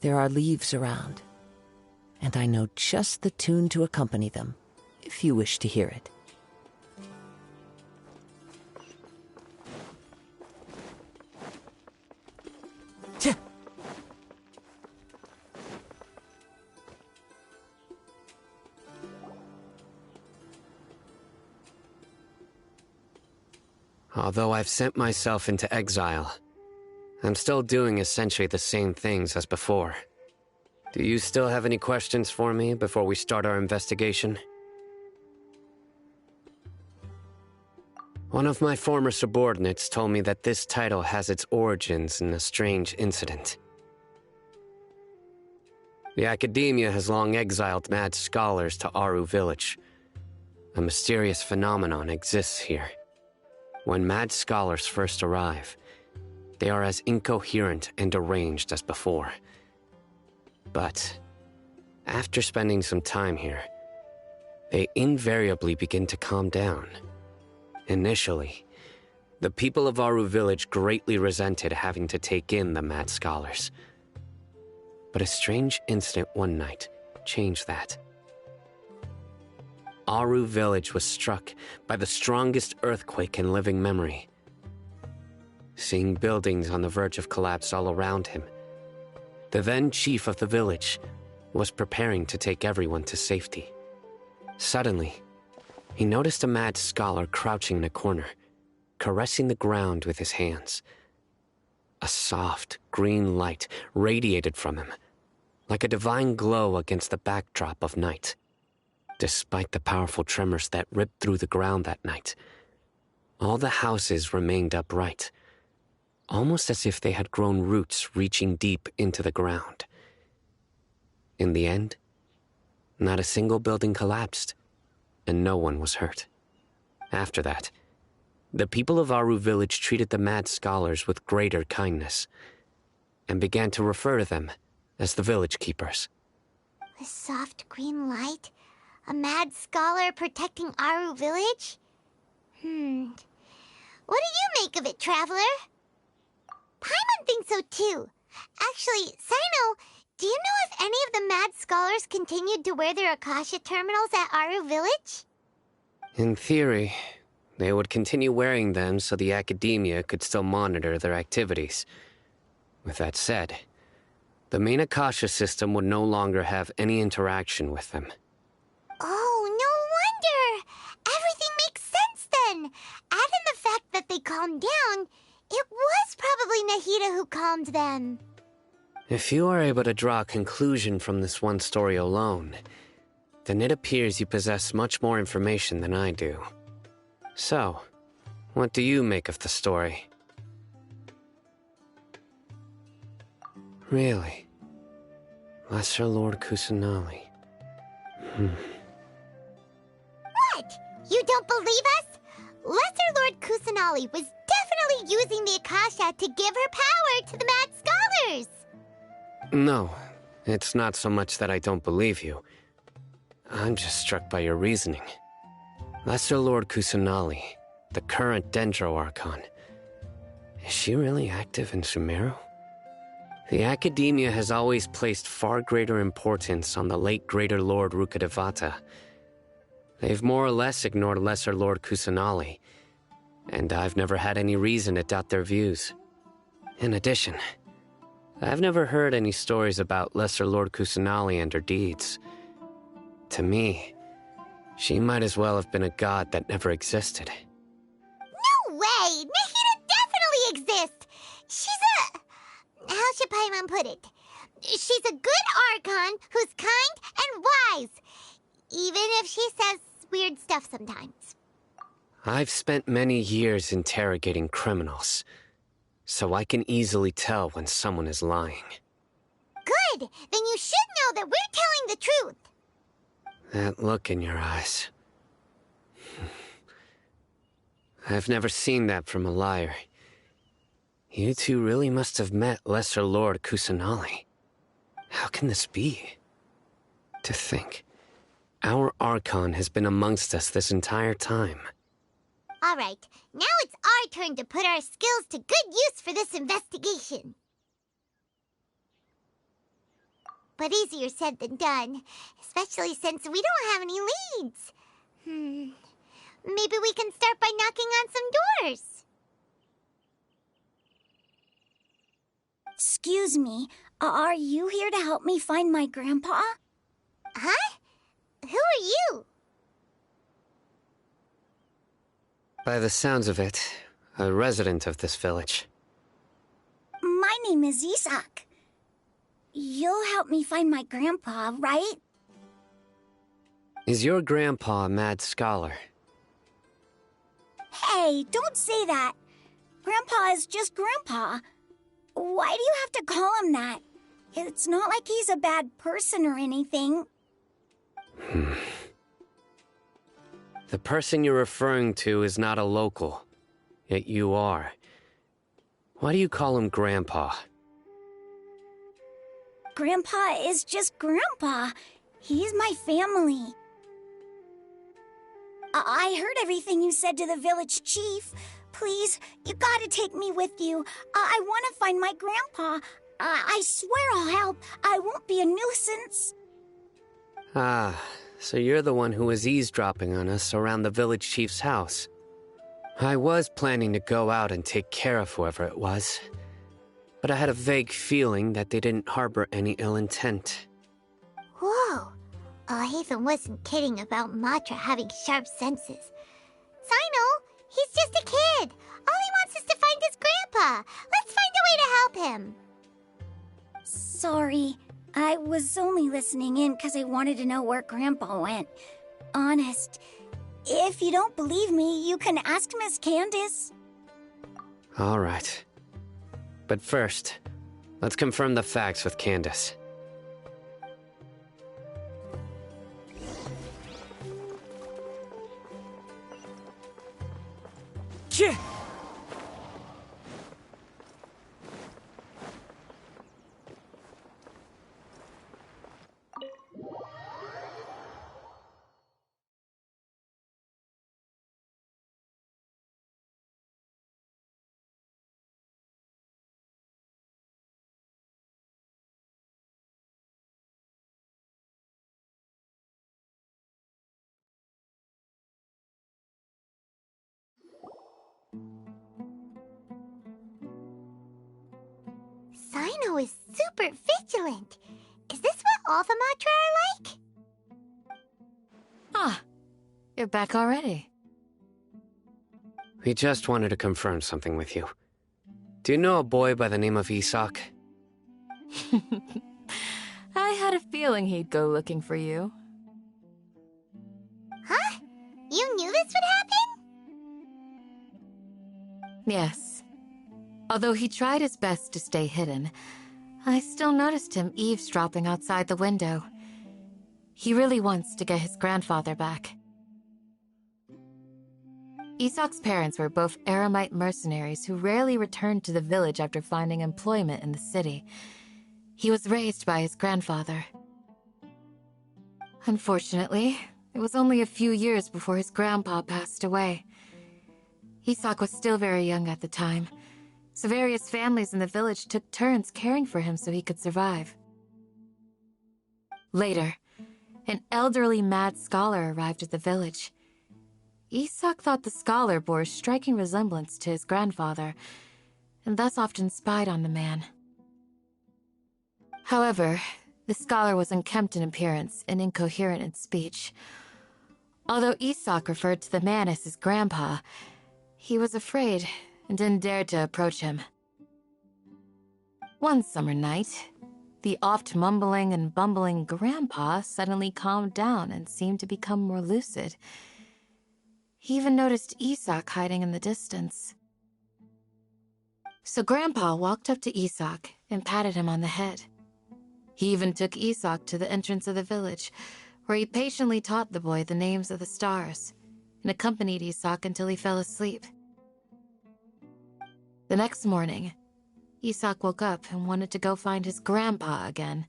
There are leaves around, and I know just the tune to accompany them, if you wish to hear it. Although I've sent myself into exile, I'm still doing essentially the same things as before. Do you still have any questions for me before we start our investigation? One of my former subordinates told me that this title has its origins in a strange incident. The Academia has long exiled mad scholars to Aru Village. A mysterious phenomenon exists here. When mad scholars first arrive, they are as incoherent and deranged as before. But after spending some time here, they invariably begin to calm down. Initially, the people of Aru Village greatly resented having to take in the mad scholars. But a strange incident one night changed that. Aru Village was struck by the strongest earthquake in living memory. Seeing buildings on the verge of collapse all around him, the then chief of the village was preparing to take everyone to safety. Suddenly, he noticed a mad scholar crouching in a corner, caressing the ground with his hands. A soft, green light radiated from him, like a divine glow against the backdrop of night. Despite the powerful tremors that ripped through the ground that night, all the houses remained upright, almost as if they had grown roots reaching deep into the ground. In the end, not a single building collapsed, and no one was hurt. After that, the people of Aru Village treated the mad scholars with greater kindness, and began to refer to them as the village keepers. The soft green light? A mad scholar protecting Aru Village? What do you make of it, Traveler? Paimon thinks so too. Actually, Sino, do you know if any of the mad scholars continued to wear their Akasha terminals at Aru Village? In theory, they would continue wearing them so the Academia could still monitor their activities. With that said, the main Akasha system would no longer have any interaction with them. Oh, no wonder! Everything makes sense then! Add in the fact that they calmed down, it was probably Nahida who calmed them. If you are able to draw a conclusion from this one story alone, then it appears you possess much more information than I do. So, what do you make of the story? Really? Lesser Lord Kusanali. What? You don't believe us? Lesser Lord Kusanali was definitely using the Akasha to give her power to the mad scholars! No, it's not so much that I don't believe you. I'm just struck by your reasoning. Lesser Lord Kusanali, the current Dendro Archon, is she really active in Sumeru? The Academia has always placed far greater importance on the late Greater Lord Rukkhadevata. They've more or less ignored Lesser Lord Kusanali, and I've never had any reason to doubt their views. In addition, I've never heard any stories about Lesser Lord Kusanali and her deeds. To me, she might as well have been a god that never existed. No way! Nahida definitely exists! She's a... how should Paimon put it? She's a good Archon who's kind and wise, even if she says weird stuff sometimes. I've spent many years interrogating criminals, so I can easily tell when someone is lying. Good! Then you should know that we're telling the truth! That look in your eyes. I've never seen that from a liar. You two really must have met Lesser Lord Kusanali. How can this be? To think, our Archon has been amongst us this entire time. Alright, now it's our turn to put our skills to good use for this investigation. but easier said than done, especially since we don't have any leads. Maybe we can start by knocking on some doors. Excuse me, are you here to help me find my grandpa? Huh? Who are you? By the sounds of it, a resident of this village. My name is Isak. You'll help me find my grandpa, right? Is your grandpa a mad scholar? Hey, don't say that. Grandpa is just Grandpa. Why do you have to call him that? It's not like he's a bad person or anything. The person you're referring to is not a local, yet you are. Why do you call him Grandpa? Grandpa is just Grandpa. He's my family. I heard everything you said to the village chief. Please, you gotta take me with you. I want to find my grandpa. I swear I'll help. I won't be a nuisance. Ah, so you're the one who was eavesdropping on us around the village chief's house. I was planning to go out and take care of whoever it was, but I had a vague feeling that they didn't harbor any ill intent. Whoa. Haven wasn't kidding about Matra having sharp senses. Sino, he's just a kid. All he wants is to find his grandpa. Let's find a way to help him. Sorry, I was only listening in because I wanted to know where Grandpa went. Honest, if you don't believe me, you can ask Miss Candace. All right. But first, let's confirm the facts with Candace. Sino is super vigilant. Is this what all the Matra are like? Ah, you're back already. We just wanted to confirm something with you. Do you know a boy by the name of Isak? I had a feeling he'd go looking for you. Huh? You knew this would happen? Yes. Although he tried his best to stay hidden, I still noticed him eavesdropping outside the window. He really wants to get his grandfather back. Isak's parents were both Aramite mercenaries who rarely returned to the village after finding employment in the city. He was raised by his grandfather. Unfortunately, it was only a few years before his grandpa passed away. Isak was still very young at the time, so various families in the village took turns caring for him so he could survive. Later, an elderly mad scholar arrived at the village. Isak thought the scholar bore a striking resemblance to his grandfather, and thus often spied on the man. However, the scholar was unkempt in appearance and incoherent in speech. Although Isak referred to the man as his grandpa, he was afraid and didn't dare to approach him. One summer night, the oft mumbling and bumbling grandpa suddenly calmed down and seemed to become more lucid. He even noticed Isak hiding in the distance. So Grandpa walked up to Isak and patted him on the head. He even took Isak to the entrance of the village, where he patiently taught the boy the names of the stars and accompanied Isak until he fell asleep. The next morning, Isak woke up and wanted to go find his grandpa again,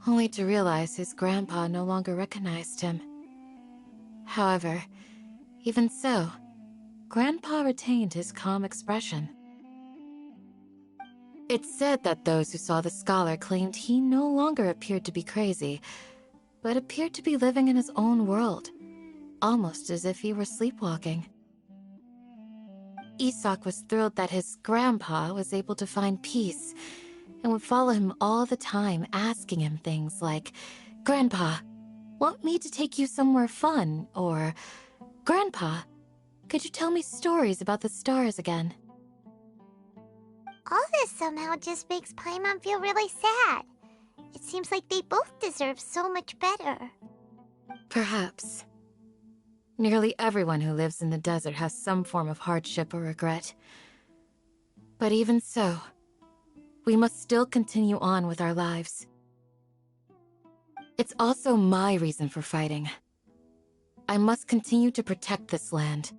only to realize his grandpa no longer recognized him. However, even so, Grandpa retained his calm expression. It's said that those who saw the scholar claimed he no longer appeared to be crazy, but appeared to be living in his own world, almost as if he were sleepwalking. Isak was thrilled that his grandpa was able to find peace, and would follow him all the time, asking him things like, "Grandpa, want me to take you somewhere fun?" Or, "Grandpa, could you tell me stories about the stars again?" All this somehow just makes Paimon feel really sad. It seems like they both deserve so much better. Perhaps. Nearly everyone who lives in the desert has some form of hardship or regret. But even so, we must still continue on with our lives. It's also my reason for fighting. I must continue to protect this land.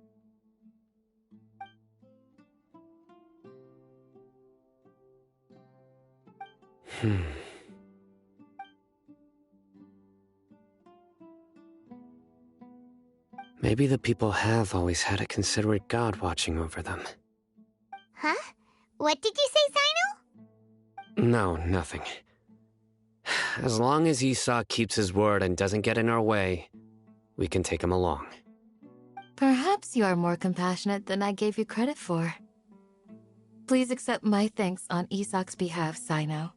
Maybe the people have always had a considerate god watching over them. Huh? What did you say, Sino? No, nothing. As long as Esau keeps his word and doesn't get in our way, we can take him along. Perhaps you are more compassionate than I gave you credit for. Please accept my thanks on Isak's behalf, Sino.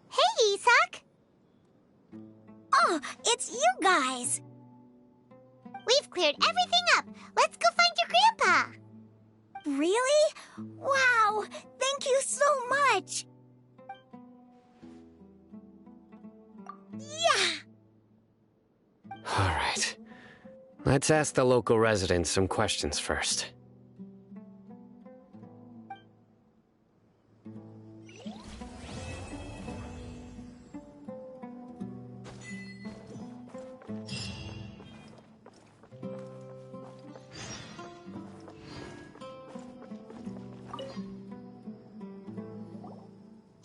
Hey, Isak! Oh, it's you guys! We've cleared everything up. Let's go find your grandpa. Really? Wow! Thank you so much! Yeah! All right. Let's ask the local residents some questions first.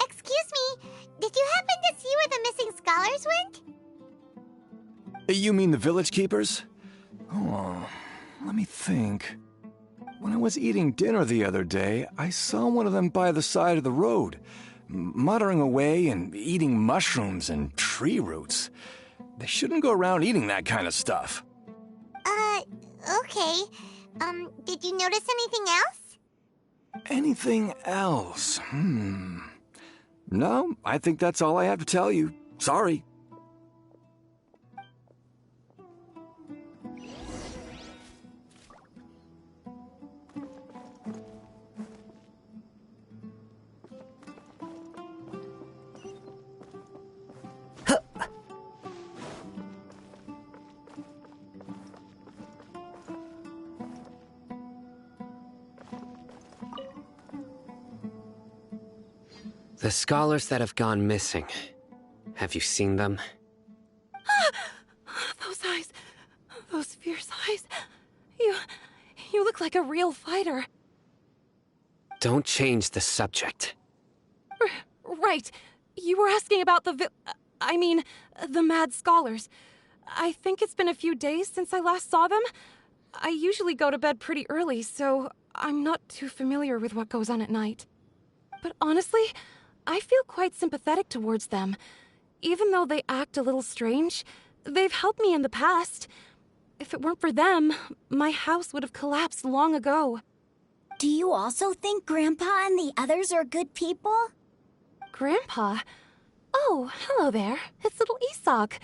Excuse me, did you happen to see where the missing scholars went? You mean the village keepers? Oh, let me think. When I was eating dinner the other day, I saw one of them by the side of the road, muttering away and eating mushrooms and tree roots. They shouldn't go around eating that kind of stuff. Okay. Did you notice anything else? Anything else? No, I think that's all I have to tell you. Sorry. The scholars that have gone missing. Have you seen them? Those eyes. Those fierce eyes. You look like a real fighter. Don't change the subject. Right. You were asking about the the mad scholars. I think it's been a few days since I last saw them. I usually go to bed pretty early, so I'm not too familiar with what goes on at night. But honestly, I feel quite sympathetic towards them. Even though they act a little strange, they've helped me in the past. If it weren't for them, my house would have collapsed long ago. Do you also think Grandpa and the others are good people? Grandpa? Oh, hello there. It's little Isak.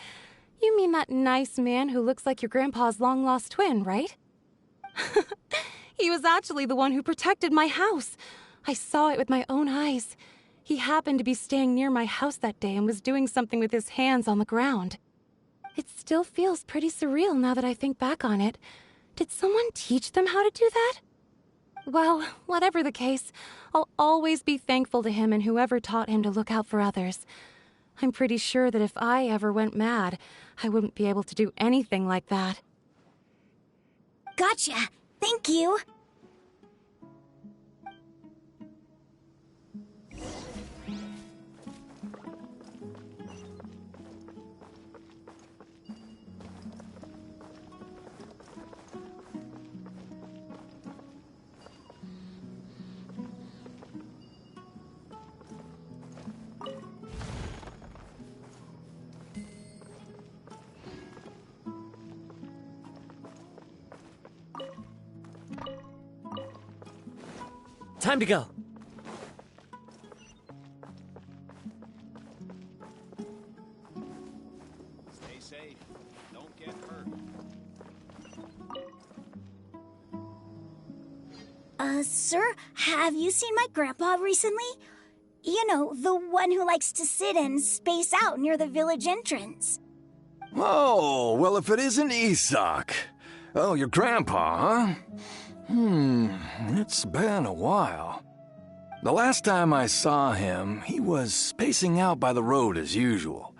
You mean that nice man who looks like your grandpa's long-lost twin, right? He was actually the one who protected my house. I saw it with my own eyes. He happened to be staying near my house that day and was doing something with his hands on the ground. It still feels pretty surreal now that I think back on it. Did someone teach them how to do that? Well, whatever the case, I'll always be thankful to him and whoever taught him to look out for others. I'm pretty sure that if I ever went mad, I wouldn't be able to do anything like that. Gotcha. Thank you. Time to go. Stay safe. Don't get hurt. Sir, have you seen my grandpa recently? You know, the one who likes to sit and space out near the village entrance. Oh, well, if it isn't Isak. Oh, your grandpa, huh? It's been a while. The last time I saw him, he was spacing out by the road as usual.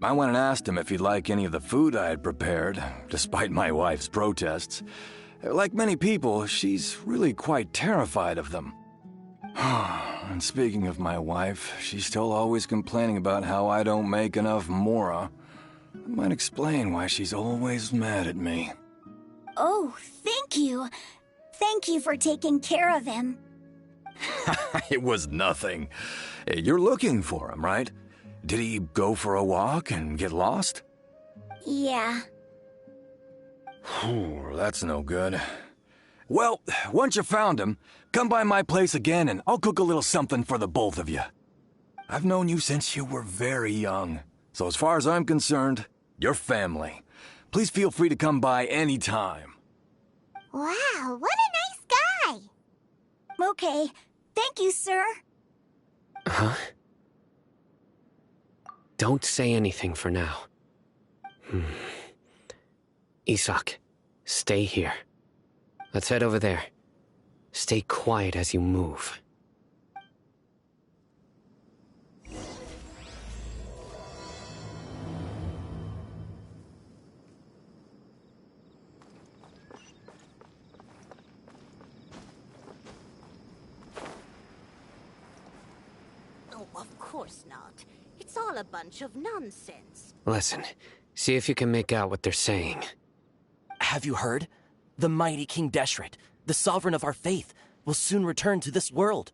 I went and asked him if he'd like any of the food I had prepared, despite my wife's protests. Like many people, she's really quite terrified of them. And speaking of my wife, she's still always complaining about how I don't make enough mora. That might explain why she's always mad at me. Oh, thank you. Thank you for taking care of him. It was nothing. You're looking for him, right? Did he go for a walk and get lost? Yeah. That's no good. Well, once you found him, come by my place again and I'll cook a little something for the both of you. I've known you since you were very young, so as far as I'm concerned, you're family. Please feel free to come by any time. Wow, what a nice guy! Okay. Thank you, sir. Huh? Don't say anything for now. Isak, stay here. Let's head over there. Stay quiet as you move. Oh, of course not. It's all a bunch of nonsense. Listen, see if you can make out what they're saying. Have you heard? The mighty King Deshret, the sovereign of our faith, will soon return to this world.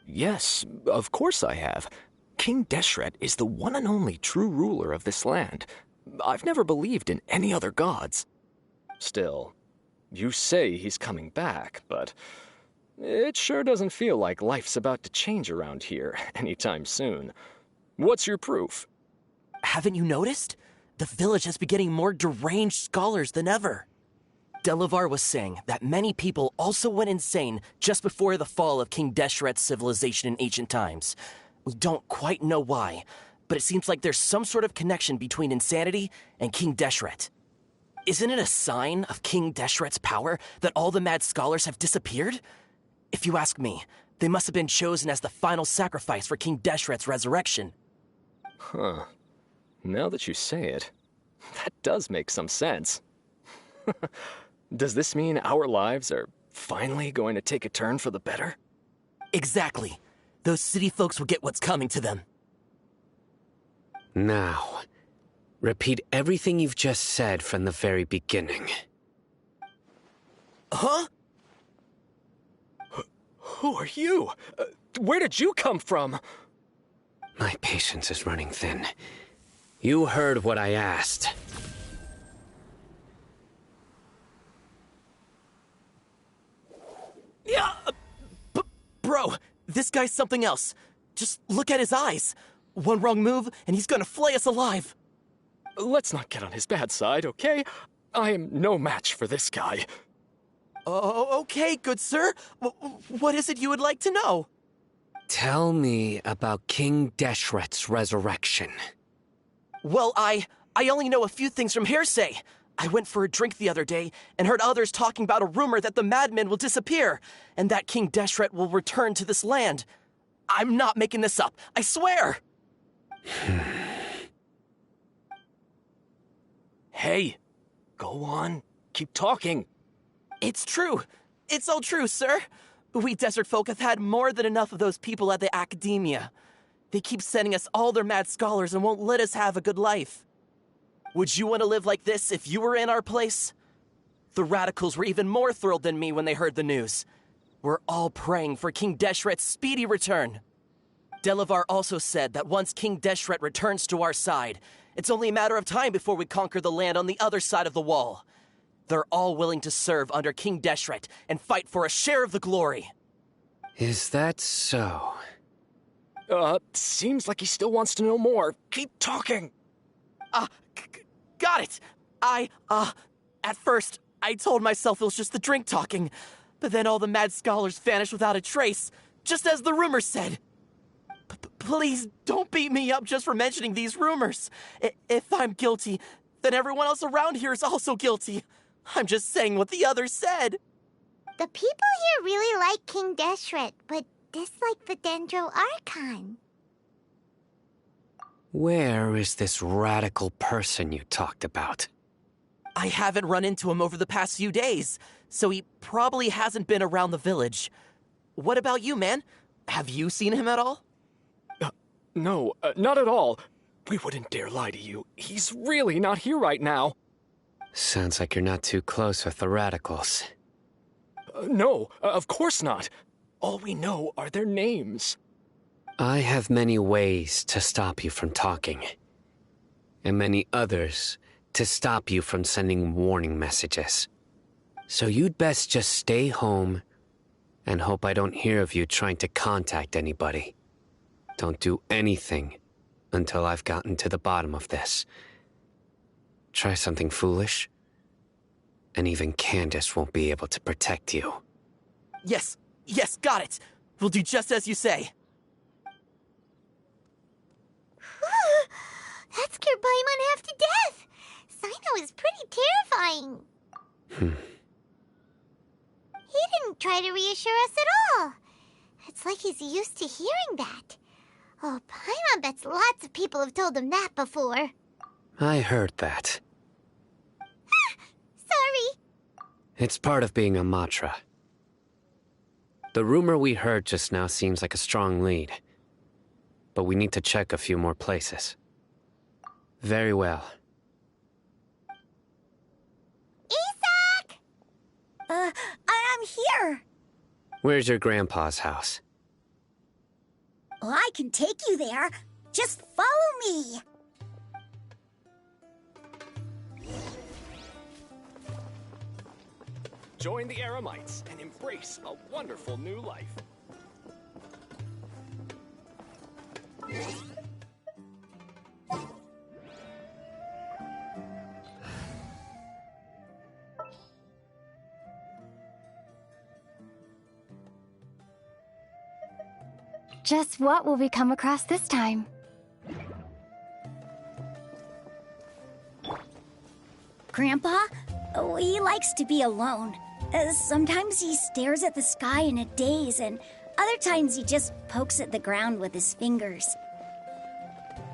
Yes, of course I have. King Deshret is the one and only true ruler of this land. I've never believed in any other gods. Still, you say he's coming back, but it sure doesn't feel like life's about to change around here anytime soon. What's your proof? Haven't you noticed? The village has been getting more deranged scholars than ever. Delavar was saying that many people also went insane just before the fall of King Deshret's civilization in ancient times. We don't quite know why, but it seems like there's some sort of connection between insanity and King Deshret. Isn't it a sign of King Deshret's power that all the mad scholars have disappeared? If you ask me, they must have been chosen as the final sacrifice for King Deshret's resurrection. Huh. Now that you say it, that does make some sense. Does this mean our lives are finally going to take a turn for the better? Exactly. Those city folks will get what's coming to them. Now, repeat everything you've just said from the very beginning. Huh? Who are you? Where did you come from? My patience is running thin. You heard what I asked. Yeah, bro, this guy's something else. Just look at his eyes. One wrong move, and he's gonna flay us alive. Let's not get on his bad side, okay? I am no match for this guy. Oh, okay, good sir. What is it you would like to know? Tell me about King Deshret's resurrection. Well, I only know a few things from hearsay. I went for a drink the other day and heard others talking about a rumor that the madmen will disappear and that King Deshret will return to this land. I'm not making this up, I swear! Hey, go on. Keep talking. It's true. It's all true, sir. We desert folk have had more than enough of those people at the academia. They keep sending us all their mad scholars and won't let us have a good life. Would you want to live like this if you were in our place? The radicals were even more thrilled than me when they heard the news. We're all praying for King Deshret's speedy return. Delavar also said that once King Deshret returns to our side, it's only a matter of time before we conquer the land on the other side of the wall. They're all willing to serve under King Deshret and fight for a share of the glory. Is that so? Seems like he still wants to know more. Keep talking. Got it. At first, I told myself it was just the drink talking, but then all the mad scholars vanished without a trace, just as the rumors said. Please don't beat me up just for mentioning these rumors. If I'm guilty, then everyone else around here is also guilty. I'm just saying what the others said. The people here really like King Deshret, but dislike the Dendro Archon. Where is this radical person you talked about? I haven't run into him over the past few days, so he probably hasn't been around the village. What about you, man? Have you seen him at all? No, not at all. We wouldn't dare lie to you. He's really not here right now. Sounds like you're not too close with the radicals. No, of course not. All we know are their names. I have many ways to stop you from talking, and many others to stop you from sending warning messages. So you'd best just stay home and hope I don't hear of you trying to contact anybody. Don't do anything until I've gotten to the bottom of this. Try something foolish, and even Candace won't be able to protect you. Yes, got it. We'll do just as you say. That scared Paimon half to death. Sino is pretty terrifying. He didn't try to reassure us at all. It's like he's used to hearing that. Oh, Paimon bets lots of people have told him that before. I heard that. Sorry. It's part of being a Matra. The rumor we heard just now seems like a strong lead, but we need to check a few more places. Very well. Isak! I'm here. Where's your grandpa's house? Well, I can take you there. Just follow me. Join the Eremites and embrace a wonderful new life. Just what will we come across this time? Grandpa? Oh, he likes to be alone. Sometimes he stares at the sky in a daze, and other times he just pokes at the ground with his fingers.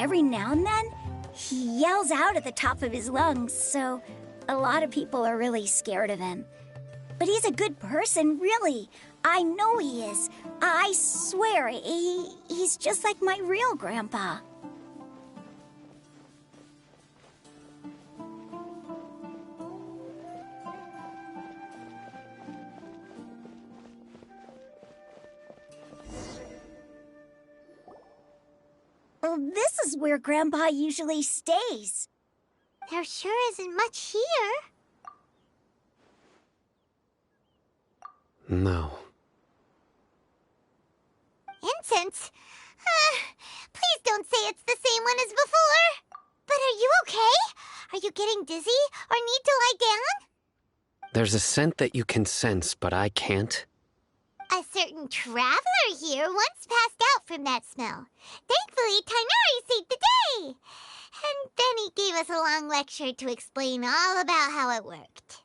Every now and then, he yells out at the top of his lungs, so a lot of people are really scared of him. But he's a good person, really. I know he is. I swear, he's just like my real grandpa. Well, this is where Grandpa usually stays. There sure isn't much here. No. Incense? Please don't say it's the same one as before. But are you okay? Are you getting dizzy or need to lie down? There's a scent that you can sense, but I can't. A certain traveler here once passed out from that smell. Thankfully, Tainari saved the day. And then he gave us a long lecture to explain all about how it worked.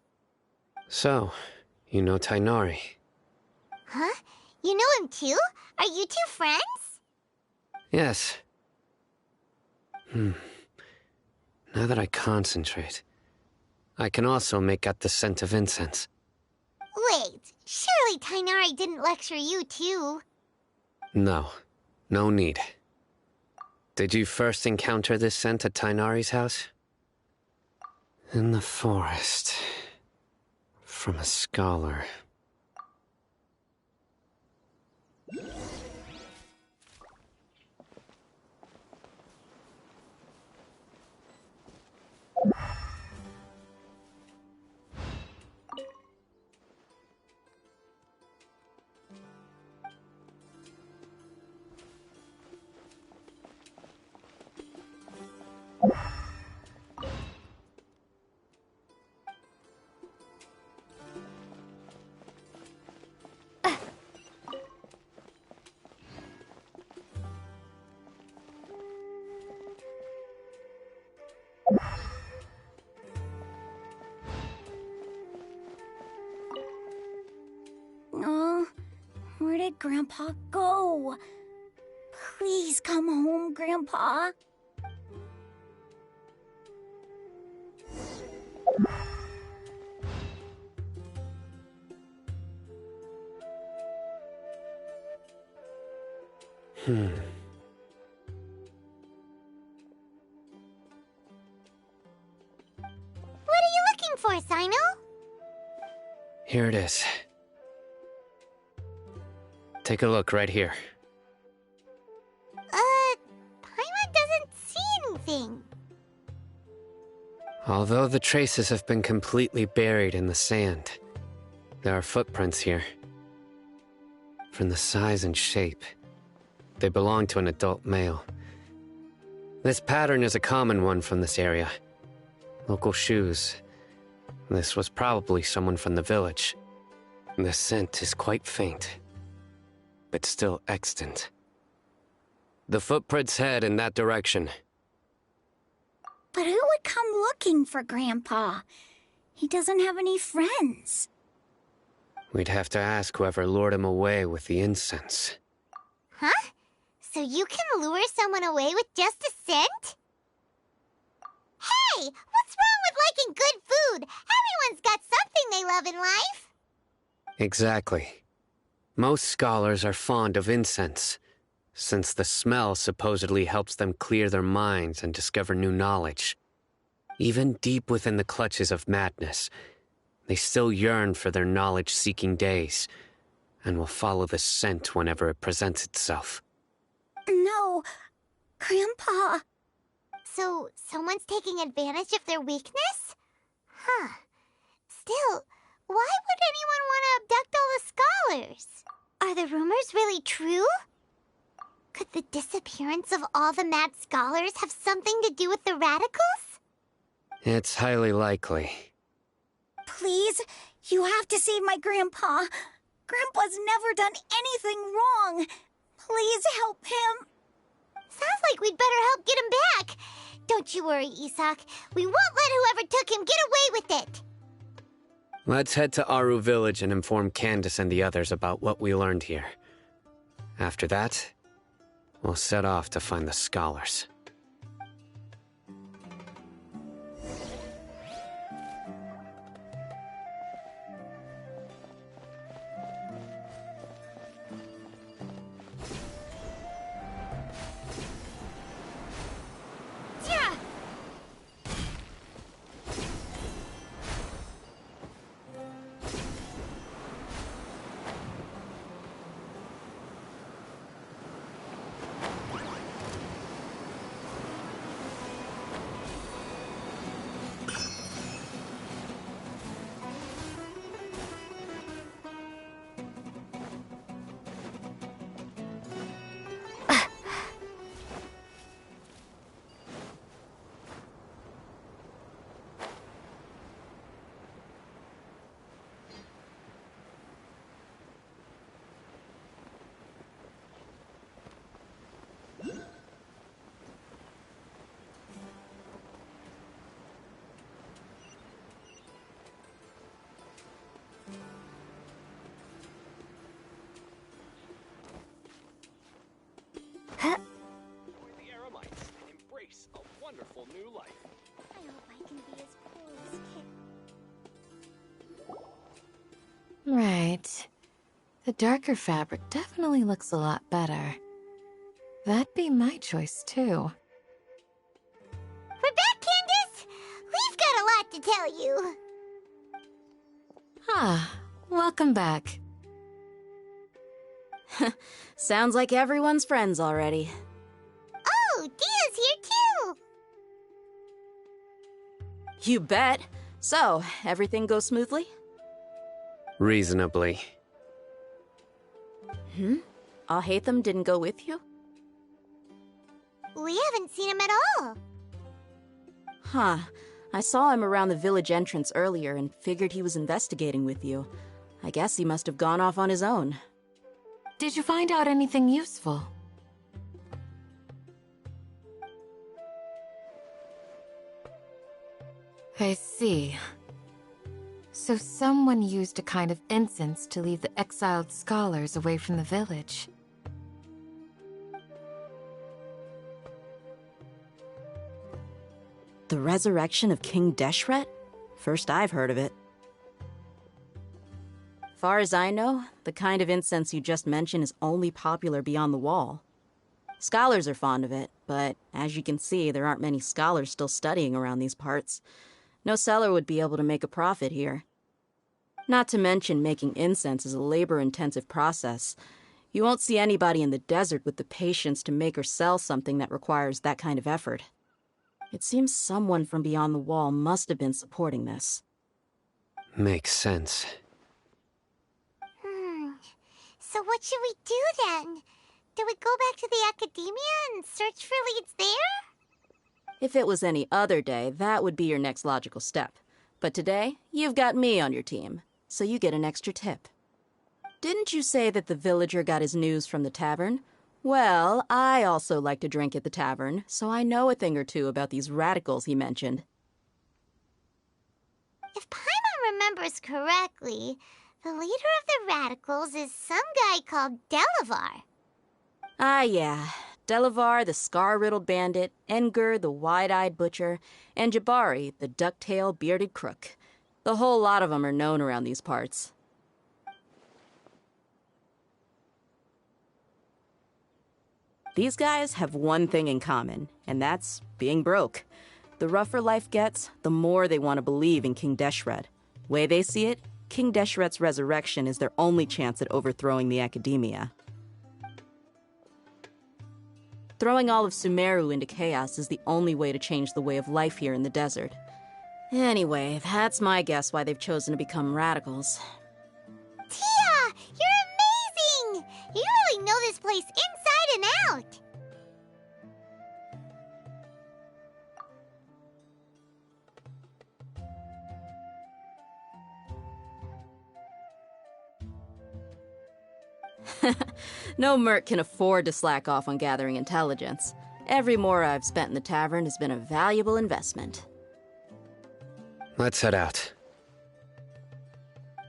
So, you know Tainari. Huh? You know him too? Are you two friends? Yes. Now that I concentrate, I can also make out the scent of incense. Wait, surely Tainari didn't lecture you too? No, no need. Did you first encounter this scent at Tainari's house? In the forest. From a scholar. Oh, where did Grandpa go? Please come home, Grandpa. What are you looking for, Sino? Here it is. Take a look right here. Paimon doesn't see anything. Although the traces have been completely buried in the sand, there are footprints here. From the size and shape, they belong to an adult male. This pattern is a common one from this area. Local shoes. This was probably someone from the village. The scent is quite faint, but still extant. The footprints head in that direction. But who would come looking for Grandpa? He doesn't have any friends. We'd have to ask whoever lured him away with the incense. Huh? So you can lure someone away with just a scent? Hey! What's wrong with liking good food? Everyone's got something they love in life. Exactly. Most scholars are fond of incense, since the smell supposedly helps them clear their minds and discover new knowledge. Even deep within the clutches of madness, they still yearn for their knowledge-seeking days, and will follow the scent whenever it presents itself. No, Grandpa. So, someone's taking advantage of their weakness? Huh. Still, why would anyone want to abduct all the scholars? Are the rumors really true? Could the disappearance of all the mad scholars have something to do with the radicals? It's highly likely. Please, you have to save my Grandpa. Grandpa's never done anything wrong. Please help him. Sounds like we'd better help get him back. Don't you worry, Isak. We won't let whoever took him get away with it. Let's head to Aru Village and inform Candace and the others about what we learned here. After that, we'll set off to find the scholars. right. The darker fabric definitely looks a lot better. That'd be my choice, too. We're back, Candace! We've got a lot to tell you. Ah, welcome back. Sounds like everyone's friends already. Oh, Dia's here too! You bet. So, everything goes smoothly? Reasonably. Alhaitham didn't go with you? We haven't seen him at all. Huh. I saw him around the village entrance earlier and figured he was investigating with you. I guess he must have gone off on his own. Did you find out anything useful? I see. So someone used a kind of incense to lead the exiled scholars away from the village. The resurrection of King Deshret? First I've heard of it. Far as I know, the kind of incense you just mentioned is only popular beyond the wall. Scholars are fond of it, but as you can see, there aren't many scholars still studying around these parts. No seller would be able to make a profit here. Not to mention making incense is a labor-intensive process. You won't see anybody in the desert with the patience to make or sell something that requires that kind of effort. It seems someone from beyond the wall must have been supporting this. Makes sense. So what should we do then? Do we go back to the academia and search for leads there? If it was any other day, that would be your next logical step. But today, you've got me on your team, so you get an extra tip. Didn't you say that the villager got his news from the tavern? Well, I also like to drink at the tavern, so I know a thing or two about these radicals he mentioned. If Paimon remembers correctly, the leader of the radicals is some guy called Delavar. Ah, yeah. Delavar, the scar-riddled bandit, Engur, the wide-eyed butcher, and Jabari, the duck-tailed bearded crook. The whole lot of them are known around these parts. These guys have one thing in common, and that's being broke. The rougher life gets, the more they want to believe in King Deshret. Way they see it, King Deshret's resurrection is their only chance at overthrowing the academia. Throwing all of Sumeru into chaos is the only way to change the way of life here in the desert. Anyway, that's my guess why they've chosen to become radicals. Tia! You're amazing! You really know this place inside and out! No merc can afford to slack off on gathering intelligence. Every mora I've spent in the tavern has been a valuable investment. Let's head out.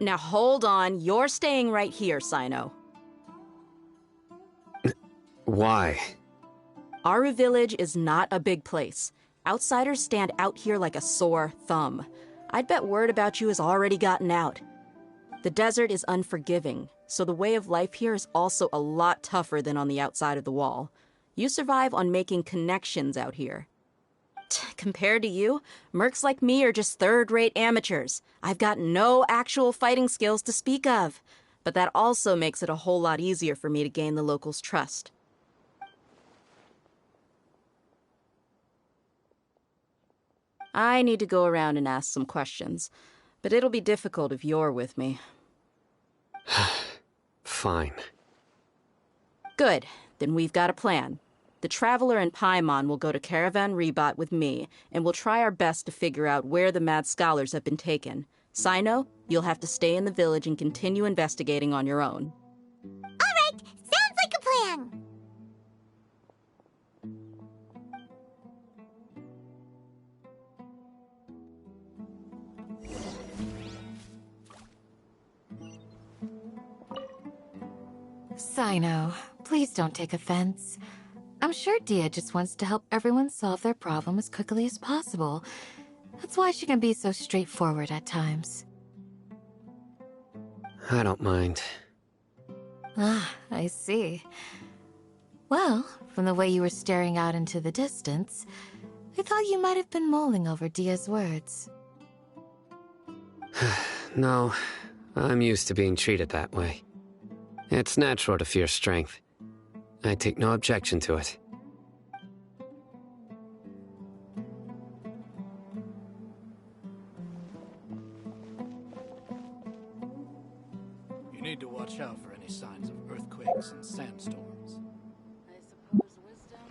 Now hold on, you're staying right here, Sino. Why? Aru Village is not a big place. Outsiders stand out here like a sore thumb. I'd bet word about you has already gotten out. The desert is unforgiving, so the way of life here is also a lot tougher than on the outside of the wall. You survive on making connections out here. Compared to you, mercs like me are just third-rate amateurs. I've got no actual fighting skills to speak of. But that also makes it a whole lot easier for me to gain the locals' trust. I need to go around and ask some questions, but it'll be difficult if you're with me. Fine. Good. Then we've got a plan. The Traveler and Paimon will go to Caravan Rebat with me, and we'll try our best to figure out where the mad scholars have been taken. Sino, you'll have to stay in the village and continue investigating on your own. All right, sounds like a plan. Sino, please don't take offense. I'm sure Dia just wants to help everyone solve their problem as quickly as possible. That's why she can be so straightforward at times. I don't mind. Ah, I see. Well, from the way you were staring out into the distance, I thought you might have been mulling over Dia's words. No, I'm used to being treated that way. It's natural to fear strength. I take no objection to it. You need to watch out for any signs of earthquakes and sandstorms. I suppose wisdom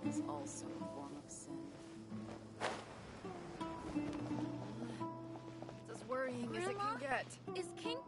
is also a form of sin. It's as worrying as it can get. Is King...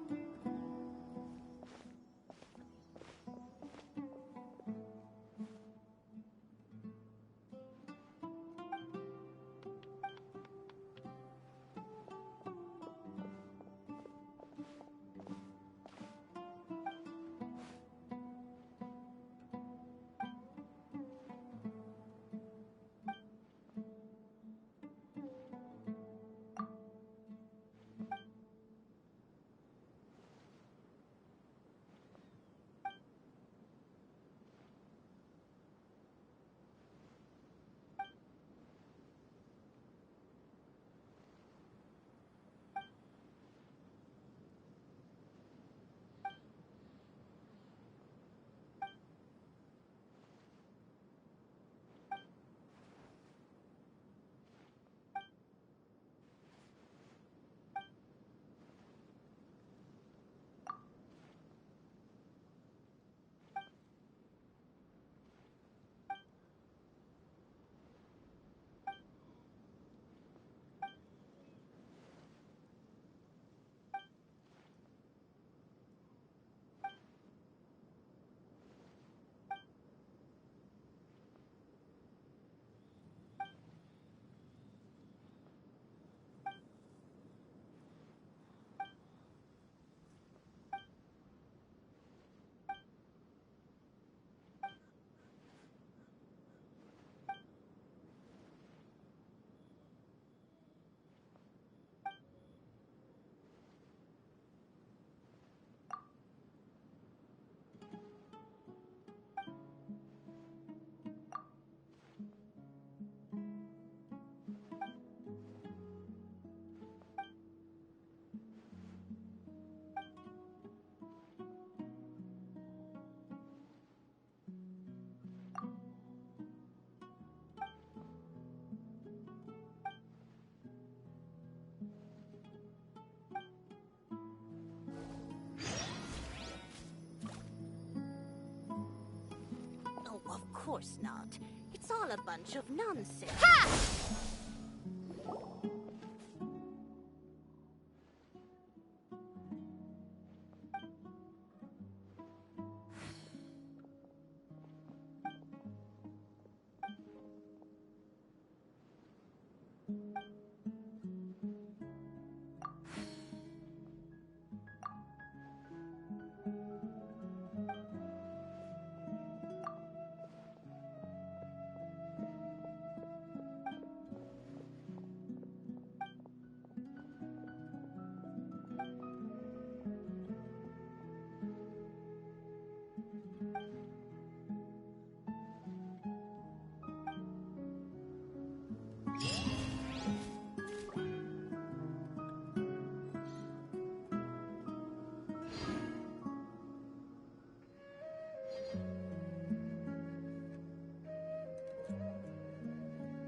Oh, of course not. It's all a bunch of nonsense.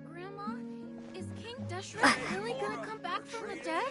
Grandma, is King Deshret really gonna come back from the dead?